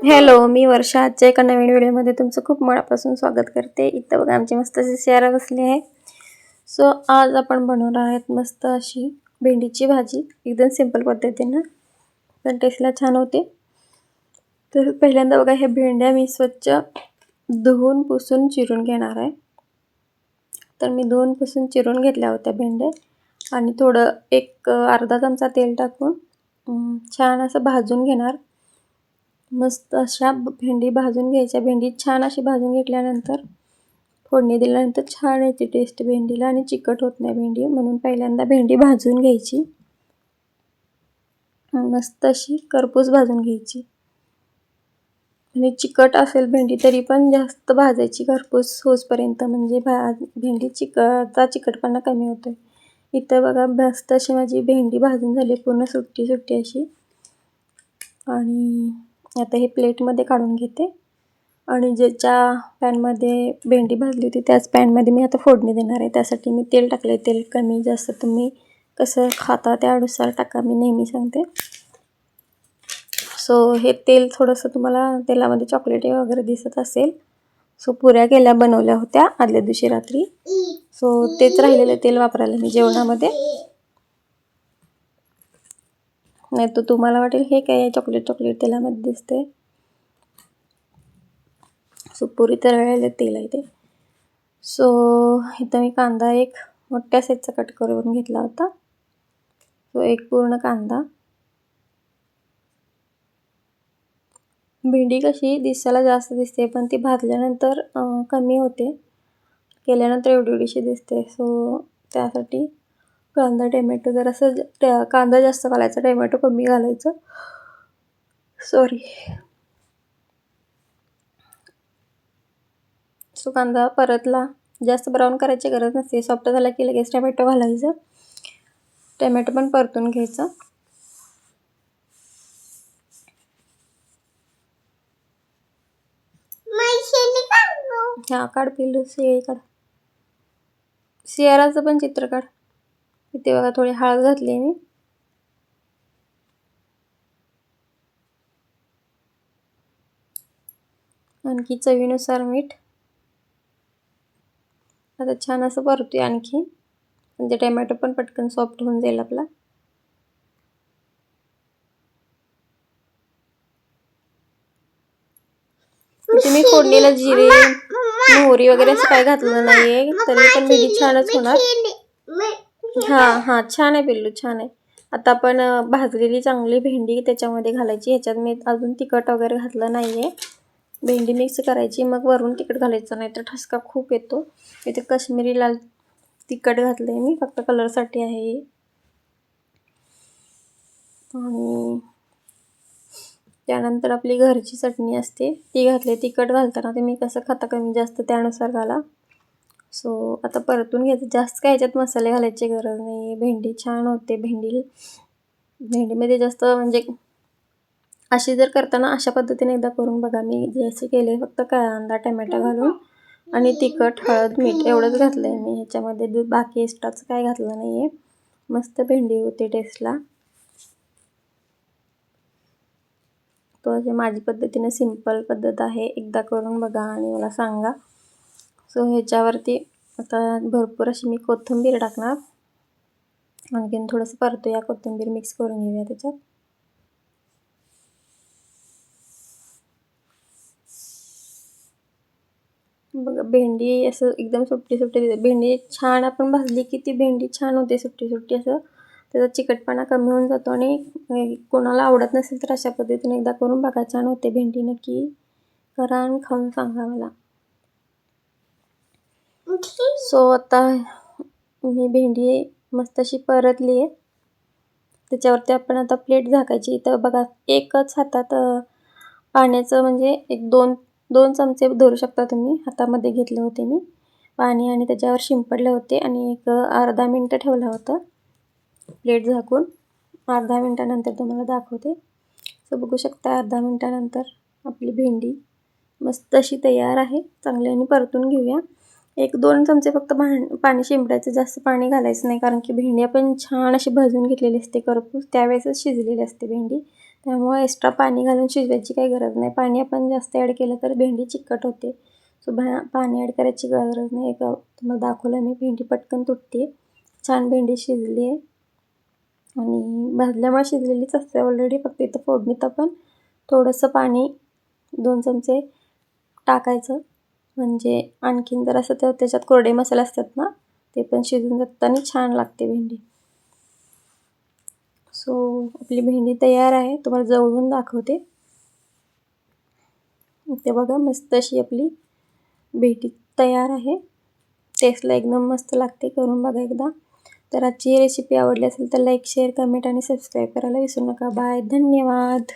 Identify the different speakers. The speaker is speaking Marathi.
Speaker 1: हॅलो, मी वर्षा. आजच्या एका नवीन व्हिडिओमध्ये तुमचं खूप मनापासून स्वागत करते. इथं बघा आमची मस्त अशी शेरा बसली आहे. सो आज आपण बनवणार आहेत मस्त अशी भेंडीची भाजी, एकदम सिंपल पद्धतीनं, पण टेस्टला छान होते. तर पहिल्यांदा बघा, ह्या भेंड्या मी स्वच्छ धुवून पुसून चिरून घेणार आहे. तर मी धुवून पुसून चिरून घेतल्या होत्या भेंड्या आणि थोडं एक अर्धा चमचा तेल टाकून छान असं भाजून घेणार. मस्त अशा भेंडी भाजून घ्यायच्या. भेंडी छान अशी भाजून घेतल्यानंतर फोडणी दिल्यानंतर छान येते टेस्ट भेंडीला आणि चिकट होत नाही भेंडी, म्हणून पहिल्यांदा भेंडी भाजून घ्यायची. मस्त अशी करपूस भाजून घ्यायची आणि चिकट असेल भेंडी तरी पण जास्त भाजायची करपूस होईपर्यंत, म्हणजे भेंडी चिकटपणा कमी होतोय. इथं बघा मस्त अशी माझी भेंडी भाजून झाली, पूर्ण सुट्टी सुट्टी अशी. आणि आता हे प्लेटमध्ये काढून घेते आणि ज्याच्या पॅनमध्ये भेंडी भाजली होती त्याच पॅनमध्ये मी आता फोडणी देणार आहे. त्यासाठी मी तेल टाकले. तेल कमी जास्त तुम्ही कसं खाता त्यानुसार टाका, मी नेहमी सांगते. सो हे तेल थोडंसं तुम्हाला तेलामध्ये चॉकलेटी वगैरे दिसत असेल. सो पुऱ्या बनवल्या होत्या आदल्या दिवशी रात्री. सो तेच राहिलेलं तेल वापरायला मी जेवणामध्ये. नाही तर तुम्हाला वाटेल हे काय चॉकलेट तेलामध्ये दिसते. सो पुरी तळलेलं तेल आहे ते. सो इथं मी कांदा एक मोठ्या साईजचा कट करून घेतला होता. सो एक पूर्ण कांदा. भेंडी कशी दिसायला जास्त दिसते पण ती भाजल्यानंतर कमी होते, केल्यानंतर एवढीशी दिसते. सो त्यासाठी कांदा टोमॅटो जरासं कांदा जास्त घालायचा, टोमॅटो कमी घालायचं. सॉरी. सो कांदा परतला, जास्त ब्राऊन करायची गरज नसते. सॉफ्ट झाला की लगेच टोमॅटो घालायचं. टोमॅटो पण परतून घ्यायचं. हा काढ पिल्लू, शेळी काढ. सियाराचं पण चित्र काढ. इथे बघा थोडी हळद घातली मी. आणखी चवीनुसार मीठ. आता छान असं परतूया आणखी, म्हणजे टोमॅटो पण पटकन सॉफ्ट होऊन जाईल आपला. इथे मी फोडणीला जिरे मोहरी वगैरे असं काय घातलं नाहीये, तरी पण भेंडी छानच होणार. हा छान आहे पिल्लू, छान आहे. आता आपण भाजलेली चांगली भेंडी त्याच्यामध्ये घालायची. ह्याच्यात मी अजून तिखट वगैरे घातलं नाहीये. भेंडी मिक्स करायची, मग वरून तिखट घालायचं, नाही तर ठसका खूप येतो. इथे काश्मीरी लाल तिखट घातलंय मी, फक्त कलरसाठी आहे. आणि त्यानंतर आपली घरची चटणी असते ती घातली. तिखट घालताना तुम्ही कसं खाता कमी जास्त त्यानुसार घाला. सो आता परतून घ्यायचं. जास्त काय ह्याच्यात मसाले घालायची गरज नाही. भेंडी छान होते. भेंडीमध्ये जास्त म्हणजे अशी जर करताना अशा पद्धतीने एकदा करून बघा. मी जसे केले फक्त कांदा टोमॅटो घालून आणि तिखट हळद मीठ एवढंच घातलं आहे मी ह्याच्यामध्ये. बाकी एक्स्ट्राचं काय घातलं नाही आहे. मस्त भेंडी होते टेस्टला. तो अशी माझी पद्धतीने सिंपल पद्धत आहे. एकदा करून बघा आणि मला सांगा. सो ह्याच्यावरती आता भरपूर अशी मी कोथिंबीर टाकणार. आणखीन थोडंसं परतूया, कोथिंबीर मिक्स करून घेऊया त्याच्यात. बघा भेंडी असं एकदम सुट्टी सुट्टी. भेंडी छान आपण भाजली की ती भेंडी छान होते सुट्टी सुट्टी. असं त्याचा चिकटपणा कमी होऊन जातो. आणि कोणाला आवडत नसेल तर अशा पद्धतीने एकदा करून बघा, छान होते भेंडी. नक्की करा आणि खाऊन सांगा मला. सो आता मी भेंडी मस्त अशी परतली आहे. त्याच्यावरती आपण आता प्लेट झाकायची. इथं बघा एकच हातात पाण्याचं म्हणजे एक दोन चमचे धरू शकता तुम्ही. हातामध्ये घेतले होते मी पाणी आणि त्याच्यावर शिंपडले होते आणि एक अर्धा मिनटं ठेवलं होतं प्लेट झाकून. अर्धा मिनटानंतर तुम्हाला दाखवते. सो बघू शकता अर्धा मिनटानंतर आपली भेंडी मस्त अशी तयार आहे. चांगल्याने परतून घेऊया. 1-2 चमचे फक्त पाणी शिंपडायचं, जास्त पाणी घालायचं नाही, कारण की भेंडी आपण छान अशी भाजून घेतलेली असते करपूस, त्यावेळेसच शिजलेली असते भेंडी. त्यामुळे एक्स्ट्रा पाणी घालून शिजवायची काही गरज नाही. पाणी आपण जास्त ॲड केलं तर भेंडी चिकट होते. सो पाणी ॲड करायची गरज नाही. तुम्हाला दाखवलं मी, भेंडी पटकन तुटते. छान भेंडी शिजली आहे आणि भाजल्यामुळे शिजलेलीच असते ऑलरेडी. फक्त इथं फोडणीत आपण थोडंसं पाणी 2 चमचे टाकायचं, म्हणजे आणखीन जर असं त्याच्यात कोरडे मसाले असतात ना, ते पण शिजून जातात आणि छान लागते भेंडी. सो आपली भेंडी तयार आहे. तुम्हाला जवळून दाखवते. ते बघा, मस्त अशी आपली भेंडी तयार आहे. टेस्टला एकदम मस्त लागते. करून बघा एकदा. तर आजची रेसिपी आवडली असेल तर लाईक, शेअर, कमेंट आणि सबस्क्राईब करायला विसरू नका. बाय. धन्यवाद.